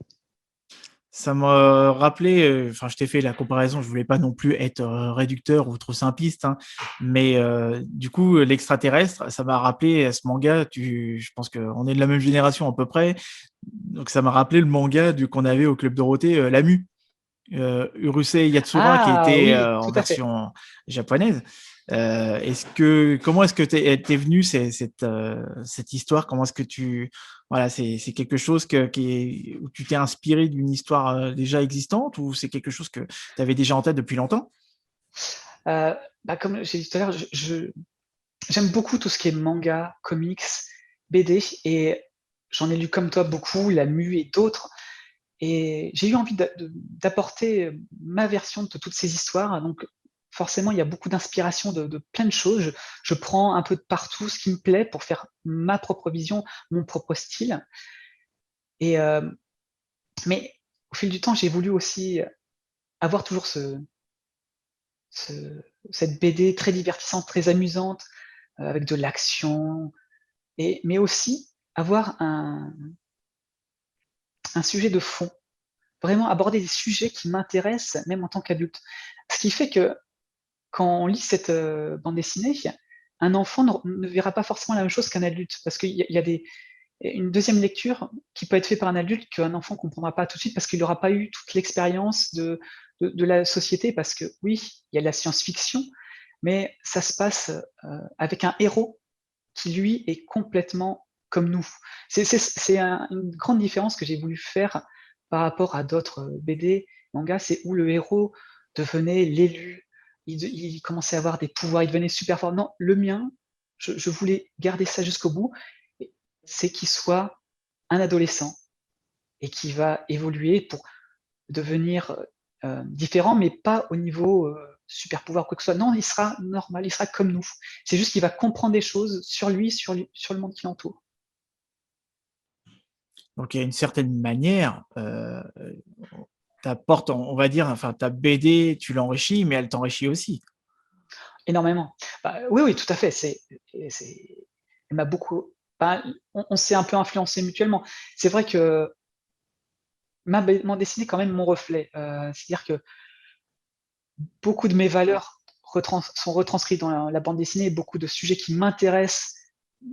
Ça me rappelait, enfin, je t'ai fait la comparaison, je voulais pas non plus être, réducteur ou trop simpliste, hein, mais du coup, l'extraterrestre, ça m'a rappelé, ce manga, je pense qu'on est de la même génération à peu près, donc ça m'a rappelé le manga qu'on avait au Club Dorothée, Lamu, Urusei Yatsura qui Ah était, oui, en tout à fait. version japonaise. Comment est-ce que t'es venue cette histoire? Comment est-ce que voilà, c'est quelque chose où tu t'es inspiré d'une histoire déjà existante, ou c'est quelque chose que tu avais déjà en tête depuis longtemps? Comme j'ai dit tout à l'heure, j'aime beaucoup tout ce qui est manga, comics, BD, et j'en ai lu comme toi beaucoup, la Mu et d'autres, et j'ai eu envie d'apporter ma version de toutes ces histoires. Donc forcément, il y a beaucoup d'inspiration de plein de choses. Je prends un peu de partout ce qui me plaît pour faire ma propre vision, mon propre style. Et mais au fil du temps, j'ai voulu aussi avoir toujours ce cette BD très divertissante, très amusante, avec de l'action, mais aussi avoir un sujet de fond. Vraiment aborder des sujets qui m'intéressent même en tant qu'adulte. Ce qui fait que quand on lit cette, bande dessinée, un enfant ne verra pas forcément la même chose qu'un adulte, parce qu'il y a une deuxième lecture qui peut être faite par un adulte qu'un enfant ne comprendra pas tout de suite, parce qu'il n'aura pas eu toute l'expérience de la société. Parce que oui, il y a de la science-fiction, mais ça se passe, avec un héros qui lui est complètement comme nous. C'est une grande différence que j'ai voulu faire par rapport à d'autres BD, mangas, c'est où le héros devenait l'élu, il commençait à avoir des pouvoirs, il devenait super fort. Non, le mien, je voulais garder ça jusqu'au bout, c'est qu'il soit un adolescent et qui va évoluer pour devenir différent, mais pas au niveau super pouvoir ou quoi que ce soit. Non, il sera normal, il sera comme nous. C'est juste qu'il va comprendre des choses sur le monde qui l'entoure. Donc, il y a une certaine manière, on va dire, enfin, ta BD, tu l'enrichis, mais elle t'enrichit aussi. Énormément. Oui, oui, tout à fait. Elle m'a beaucoup. On s'est un peu influencé mutuellement. C'est vrai que bande dessinée est quand même mon reflet. C'est-à-dire que beaucoup de mes valeurs sont retranscrites dans la bande dessinée, beaucoup de sujets qui m'intéressent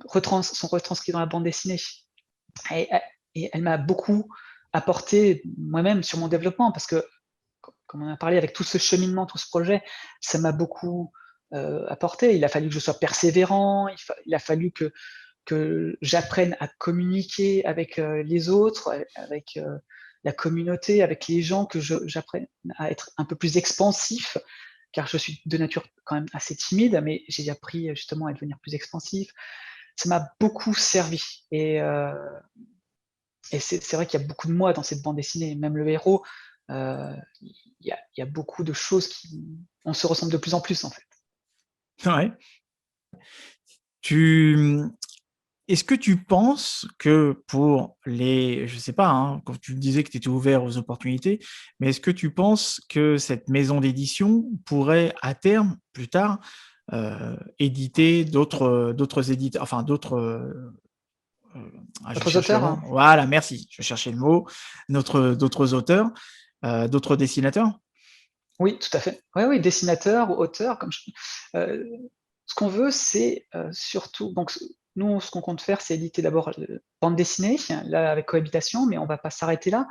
sont retranscrits dans la bande dessinée. Et, et elle m'a beaucoup apporté moi-même sur mon développement, parce que, comme on a parlé, avec tout ce cheminement, tout ce projet, ça m'a beaucoup apporté. Il a fallu que je sois persévérant, il a fallu que j'apprenne à communiquer avec les autres, avec la communauté, avec les gens, que j'apprenne à être un peu plus expansif, car je suis de nature quand même assez timide, mais j'ai appris justement à devenir plus expansif. Ça m'a beaucoup servi. Et c'est vrai qu'il y a beaucoup de moi dans cette bande dessinée. Même le héros, il y a beaucoup de choses qui on se ressemble de plus en plus, en fait. Ouais. Tu, Est-ce que tu penses que je sais pas, hein, quand tu disais que tu étais ouvert aux opportunités, mais est-ce que tu penses que cette maison d'édition pourrait, à terme, plus tard, éditer d'autres éditeurs, enfin je Autres cherche le auteurs, mot. Voilà, merci. Je cherchais le mot. D'autres auteurs, d'autres dessinateurs. oui, tout à fait. Oui, oui, dessinateur ou auteur, ce qu'on veut, c'est, surtout donc nous, ce qu'on compte faire, c'est éditer d'abord, bande dessinée, là, avec cohabitation, mais on va pas s'arrêter là.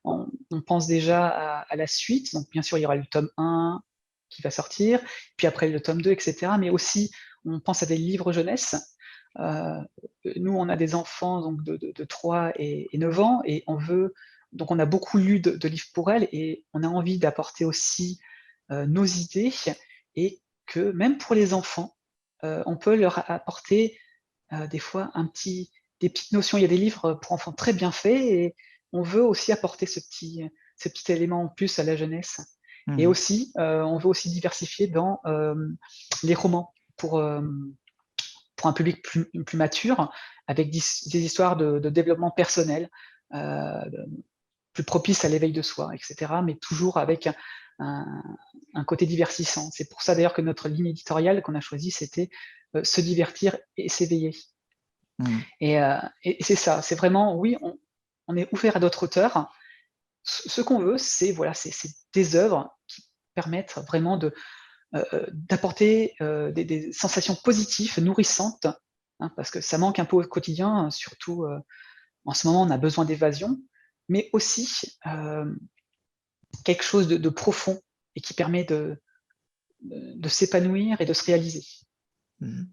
On pense déjà à la suite. Donc bien sûr, il y aura le tome 1 qui va sortir, puis après le tome 2, et cetera. Mais aussi, on pense à des livres jeunesse. Heu, Nous, on a des enfants donc de 3 et 9 ans, et on a beaucoup lu de livres pour elles, et on a envie d'apporter aussi, nos idées, et que même pour les enfants, on peut leur apporter, des fois des petites notions. Il y a des livres pour enfants très bien faits, et on veut aussi apporter ce petit élément en plus à la jeunesse. Et Mmh. aussi, on veut aussi diversifier dans, les romans pour un public plus mature, avec des histoires de développement personnel, heu, plus propices à l'éveil de soi, et cetera, mais toujours avec un un côté divertissant. C'est pour ça d'ailleurs que notre ligne éditoriale qu'on a choisie, c'était, se divertir et s'éveiller. Mmh. Et c'est ça, c'est vraiment, oui, on est ouvert à d'autres auteurs. Ce qu'on veut, c'est, voilà, c'est des œuvres qui permettent vraiment d'apporter, des sensations positives, nourrissantes, hein, parce que ça manque un peu au quotidien, surtout, en ce moment, on a besoin d'évasion, mais aussi, quelque chose de profond, et qui permet de s'épanouir et de se réaliser. Mmh.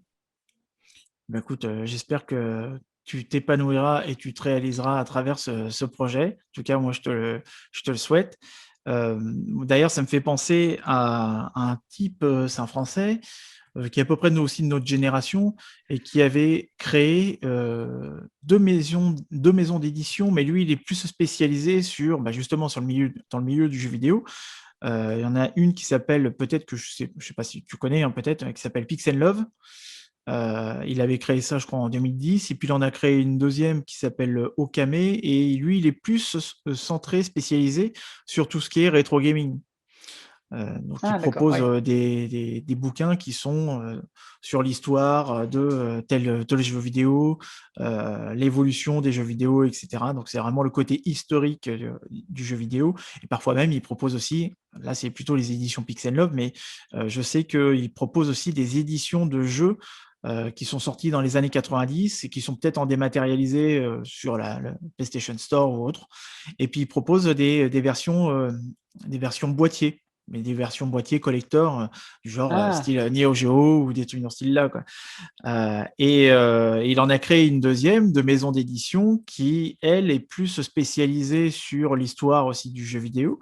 Bah, écoute, j'espère que tu t'épanouiras et tu te réaliseras à travers ce projet. En tout cas, moi, je te le souhaite. D'ailleurs, ça me fait penser à un type, c'est un Français, qui est à peu près nous aussi de notre génération et qui avait créé, 2 maisons d'édition, mais lui, il est plus spécialisé sur, bah, justement sur le milieu dans le milieu du jeu vidéo. Il y en a une qui s'appelle peut-être que je sais pas si tu connais, hein, peut-être, qui s'appelle Pixel Love. Il avait créé ça, je crois, en 2010 et puis il en a créé une deuxième qui s'appelle, Okame et lui, il est plus centré, spécialisé sur tout ce qui est rétro gaming. Donc il Ah d'accord, propose, ouais. des bouquins qui sont, sur l'histoire, de, tel jeu vidéo, l'évolution des jeux vidéo et cetera. Donc c'est vraiment le côté historique, du jeu vidéo et parfois même il propose aussi, là c'est plutôt les éditions Pixel Love, mais, je sais qu'il propose aussi des éditions de jeux, qui sont sortis dans les années 90 et qui sont peut-être en dématérialisé, sur la PlayStation Store ou autre et puis il propose des versions boîtiers mais des versions boîtiers collector, du genre, Ah! style, Neo Geo ou des trucs dans ce style-là, quoi. Il en a créé une deuxième de maison d'édition qui, elle, est plus spécialisée sur l'histoire aussi du jeu vidéo.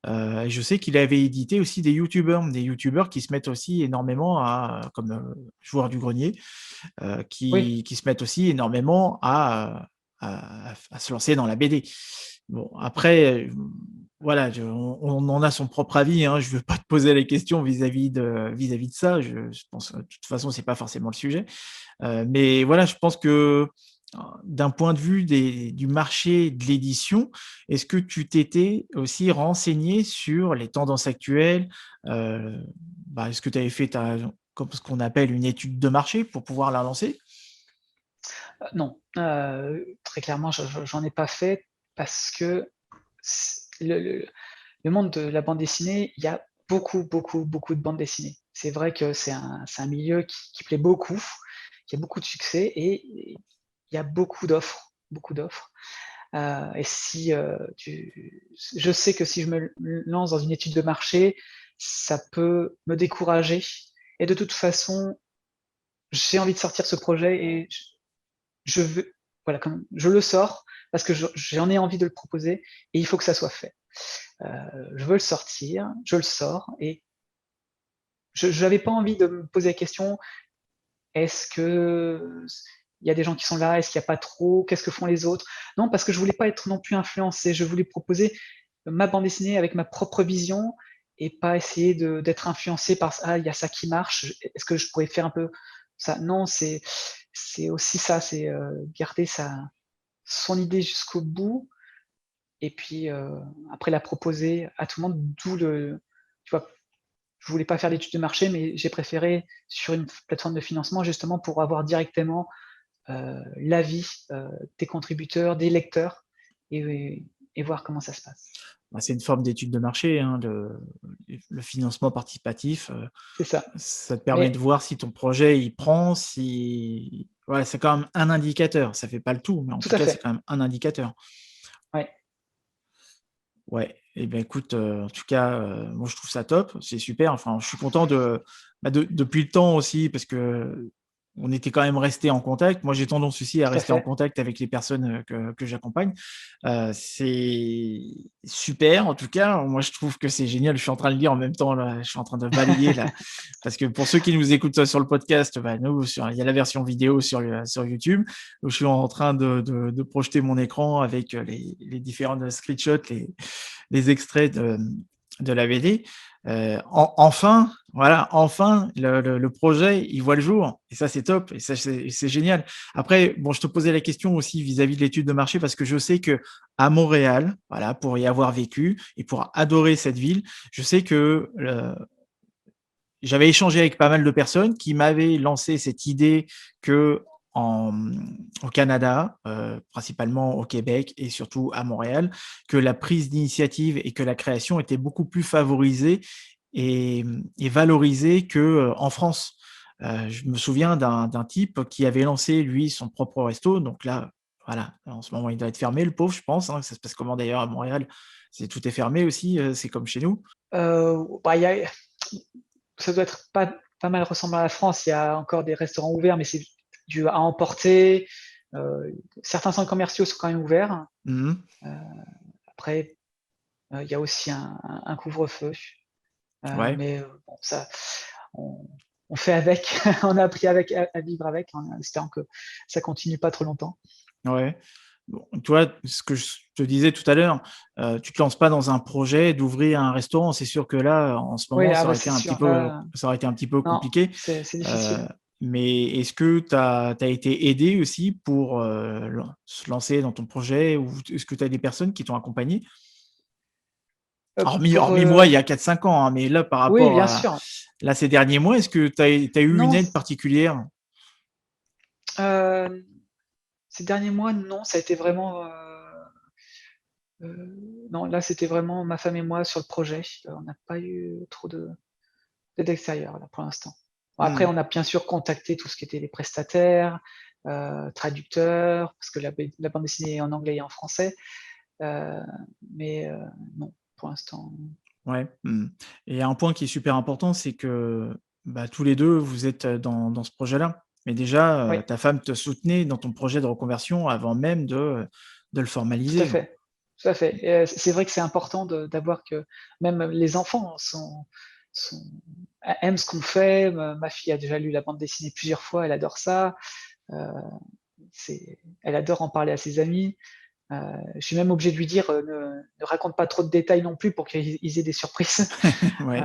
Et je sais qu'il avait édité aussi des youtubeurs qui se mettent aussi énormément comme, Joueur du Grenier, Oui, qui se mettent aussi énormément à se lancer dans la BD. Bon, après, voilà, on en a son propre avis, hein. Je ne veux pas te poser les questions vis-à-vis de ça. Je pense, de toute façon, c'est pas forcément le sujet. Mais voilà, je pense que, d'un point de vue du marché de l'édition, est-ce que tu t'étais aussi renseigné sur les tendances actuelles? Heu, Bah, est-ce que tu avais fait comme ce qu'on appelle une étude de marché pour pouvoir la lancer? non, très clairement, j'en ai pas fait parce que le monde de la bande dessinée, il y a beaucoup, beaucoup, beaucoup de bandes dessinées. C'est vrai que c'est un milieu qui plaît beaucoup, qui a beaucoup de succès et il y a beaucoup d'offres, beaucoup d'offres. Et si, je sais que si je me lance dans une étude de marché, ça peut me décourager et de toute façon, j'ai envie de sortir ce projet et je veux voilà, comme je le sors parce que j'en ai envie de le proposer et il faut que ça soit fait. Heu, je veux le sortir, je le sors et je j'avais pas envie de me poser la question: «Est-ce que il y a des gens qui sont là? Est-ce qu'il y a pas trop? Qu'est-ce que font les autres?» Non, parce que je voulais pas être non plus influencé. Je voulais proposer ma bande dessinée avec ma propre vision et pas essayer d'être influencé par: «Ah, il y a ça qui marche, est-ce que je pourrais faire un peu ça?» Non, c'est aussi ça, c'est, garder son idée jusqu'au bout et puis, après la proposer à tout le monde, d'où le tu vois? Je voulais pas faire d'études de marché, mais j'ai préféré sur une plateforme de financement justement pour avoir directement, l'avis, des contributeurs, des lecteurs et voir comment ça se passe. Bah, c'est une forme d'étude de marché, hein, le financement participatif, C'est ça. ça te permet de Mais voir si ton projet, il prend, si voilà, c'est quand même un indicateur. Ça fait pas le tout, mais en tout tout à cas, c'est fait, quand même un indicateur. ouais. Ouais et ben, écoute, en tout cas, moi, je trouve ça top, c'est super. Enfin, je suis content depuis le temps aussi parce qu'on était quand même restés en contact. Moi, j'ai tendance aussi à Tout à rester en fait. contact avec les personnes, que j'accompagne. C'est super en tout cas. Moi, je trouve que c'est génial. Je suis en train de lire en même temps là, je suis en train de balayer là, parce que pour ceux qui nous écoutent, sur le podcast, bah, nous il y a la version vidéo sur YouTube, où je suis en train de projeter mon écran avec, les différents screenshots, les extraits de la BD. Enfin, voilà, enfin le projet, il voit le jour et ça, c'est top et ça, c'est génial. Après, bon, je te posais la question aussi vis-à-vis de l'étude de marché parce que je sais que à Montréal, voilà, pour y avoir vécu et pour adorer cette ville, je sais que, j'avais échangé avec pas mal de personnes qui m'avaient lancé cette idée que au Canada, principalement au Québec et surtout à Montréal, que la prise d'initiative et que la création étaient beaucoup plus favorisées et valorisées qu'en France. Je me souviens d'un type qui avait lancé, lui, son propre resto. Donc là, voilà, en ce moment, il doit être fermé, le pauvre, je pense, hein. Ça se passe comment d'ailleurs à Montréal? Tout est fermé aussi, c'est comme chez nous? Bah, il y a ça doit être pas mal ressemblant à la France. Il y a encore des restaurants ouverts, mais c'est du à emporter. Certains centres commerciaux sont quand même ouverts. Mmh. Heu, après, il y a aussi un couvre-feu. Ouais, Mais bon, ça, on on fait avec. On a appris avec à vivre avec, en espérant que ça continue pas trop longtemps. ouais. Bon, tu vois, ce que je te disais tout à l'heure, tu te lances pas dans un projet d'ouvrir un restaurant. C'est sûr que là, en ce Oui, moment, ah bah, c'est sûr, là, ça aurait été un petit peu non, compliqué. c'est Heu, difficile. mais est-ce que tu as été aidé aussi pour, se lancer dans ton projet ou est-ce que tu as des personnes qui t'ont accompagné? Hormis Pour, moi, il y a 4 5 ans, hein, mais là, par oui, rapport bien à sûr. là, ces derniers mois, est-ce que tu as eu une Non, aide particulière? hem, ces derniers mois, non, ça a été vraiment, non, là, c'était vraiment ma femme et moi sur le projet. On n'a pas eu trop d'aide extérieure, là, pour l'instant. Bon, après, Mmh. on a bien sûr contacté tout ce qui était les prestataires, traducteurs, parce que la bande dessinée est en anglais et en français, heu, mais non, pour l'instant, Ouais, mmh, et un point qui est super important, c'est que, bah, tous les 2 vous êtes, dans ce projet-là. Mais déjà, oui, ta femme te soutenait dans ton projet de reconversion avant même de le tout à formaliser. fait, tout à fait et c'est vrai que c'est important d'avoir que même les enfants sont aiment ce qu'on fait. Ma fille a déjà lu la bande dessinée plusieurs fois, elle adore ça, heu, elle adore en parler à ses amis. Je suis même obligé de lui dire, ne raconte pas trop de détails non plus pour qu'ils aient des surprises. Heu, Ouais.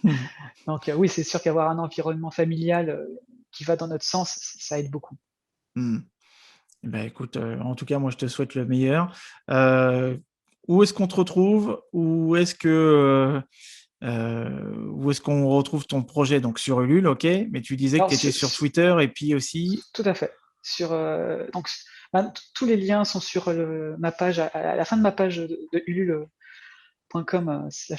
Mmh. donc oui, c'est sûr qu'avoir un environnement familial, qui va dans notre sens, ça aide beaucoup. Mmh. Bah, écoute, en tout cas, moi, je te souhaite le meilleur. Heu, où est-ce qu'on te retrouve? Où est-ce qu'on retrouve ton projet? Donc sur Ulule, OK, mais tu disais que Alors tu étais sur Twitter et puis aussi tout à fait. Sur, donc ben, tous les liens sont sur ma page à la fin de ma page de ulule.com,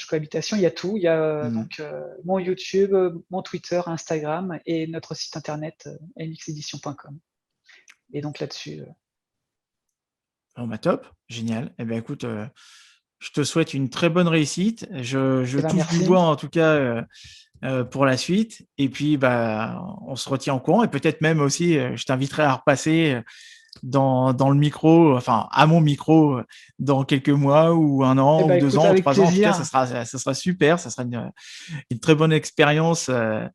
/cohabitation, il y a tout. Il y a, mmh, donc mon YouTube, mon Twitter, Instagram et notre site internet, mxedition.com et donc là-dessus, bon, bah, top, génial. Et ben, écoute, je te souhaite une très bonne réussite. Je et ben, touche du merci. bois en tout cas, pour la suite et puis, bah, on se retient au courant et peut-être même aussi, je t'inviterai à repasser, dans le micro, enfin à mon micro, dans quelques mois ou 1 an Eh ou ben, 2 écoute, ans ou avec 3 ans. En tout cas, plaisir. ça sera super, ça sera une très bonne expérience, à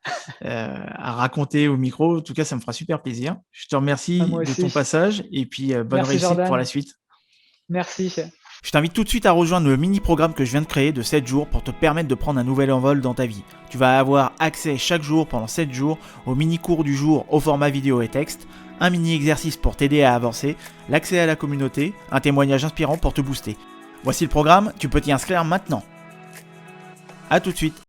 raconter au micro. En tout cas, ça me fera super plaisir. Je te Bah, remercie moi de ton aussi. passage et puis, bonne Merci réussite pour la Jordan. suite. Merci. Je t'invite tout de suite à rejoindre le mini-programme que je viens de créer de 7 jours pour te permettre de prendre un nouvel envol dans ta vie. Tu vas avoir accès chaque jour pendant 7 jours au mini-cours du jour au format vidéo et texte, un mini-exercice pour t'aider à avancer, l'accès à la communauté, un témoignage inspirant pour te booster. Voici le programme, tu peux t'y inscrire maintenant. A tout de suite.